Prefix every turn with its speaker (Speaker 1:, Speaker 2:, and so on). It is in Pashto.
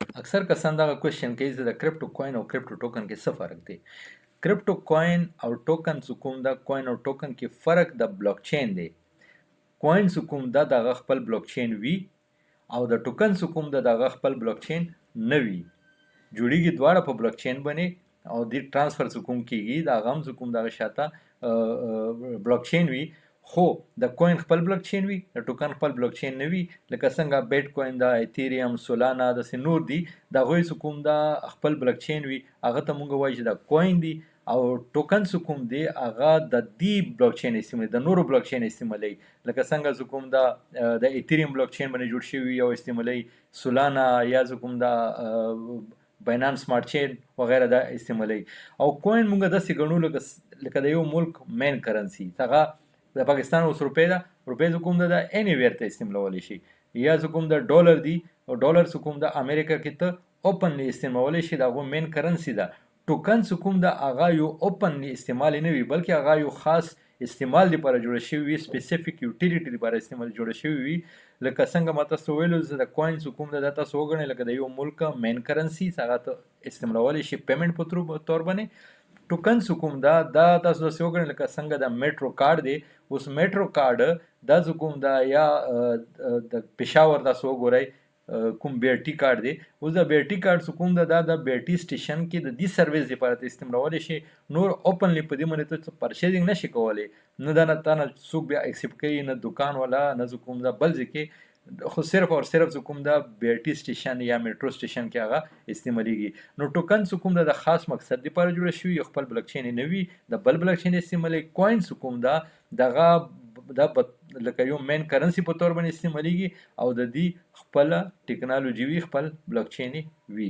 Speaker 1: اکثر کسان دغه کوېشن کوي چې د کرپټو کوین او کرپټو ټوکن کې څه فرق دی. کرپټو کوین او ټوکن چې کوم دا کوین او ټوکن کې فرق د بلاک چین دی. کوین چې کوم دا دغه خپل بلاک چین وي او د ټوکن چې کوم دا دغه خپل بلاک چین نه وي. جوړیږي دواړه په بلاک چین باندې او د ټرانسفر چې کوم کیږي دا غم چې کوم دغه شاته بلاک چین وي، خو د کوین خپل بلاک چین وي، د ټوکن خپل بلاک چین نه وي. لکه څنګه بیټ کوین دا، ایتیریم، سولانا داسې نور دي، د هغوی چې کوم دا خپل بلاک چین وي هغه ته مونږ وایو چې دا کوین دي، او ټوکن چې کوم دی هغه د دې بلاک چین استعمالوي، د نورو بلاک چین استعمالوي. لکه څنګه چې کوم دا د ایتیریم بلاک چین باندې جوړ شوي او استعمالوي، سولانا یا چې کوم دا باینانس سمارټ چین وغیره دا استعمالوي. او کوین مونږ داسې ګڼو لکه د یو ملک مین کرنسي. هغه د پاکستان اوس روپۍ ده، روپۍ چې کوم ده دا اینی ویر ته استعمالولی شي. یا چې کوم د ډالر دی، او ډالر چې کوم د امریکا کې ته اوپنلی استعمالولی شي، د هغو مین کرنسي ده. ټوکن چې کوم ده هغه یو اوپنلی استعمال نه وي، بلکې هغه یو خاص استعمال لپاره جوړه شوي وي، سپیسیفیک یوټیلیټي لپاره استعمال جوړه شوي وي. لکه څنګه ما تاسو ویلو چې د کوین چې کوم ده دا تاسو وګڼئ لکه د یو ملک مین کرنسي، هغه ته استعمالولی شي پیمنټ په تور باندې. ټوکن چې کوم دا تاسو داسې وګڼئ لکه څنګه د میټرو کارډ دی. اوس میټرو کارډ دا چې کوم دا یا د پېښور تاسو وګورئ کوم بی آر ټي کارډ دی. اوس د بی آر ټي کارډ چې کوم دا د بی آر ټي سټیشن کې د دې سرویس لپاره ته استعمالولی شي. نور اوپنلی په دې باندې ته پرچیزنګ نشي کولی، نه دا نه تا نه څوک بیا اکسپټ کوي، نه دکان والا، نه چې کوم دا بل ځای کې، خو صرف او صرف چې کوم دا بی آر ټي سټیشن یا میټرو سټیشن کې هغه استعمالیږي. نو ټوکن چې کوم دا د خاص مقصد لپاره جوړه شوي، خپل بلاک چین نه وي، د بل بلاک چین استعمالوي. کوین چې کوم دا دغه لکه یو مین کرنسي په تور باندې استعمالیږي او د دې خپله ټکنالوژي وي، خپل بلاک چین وي.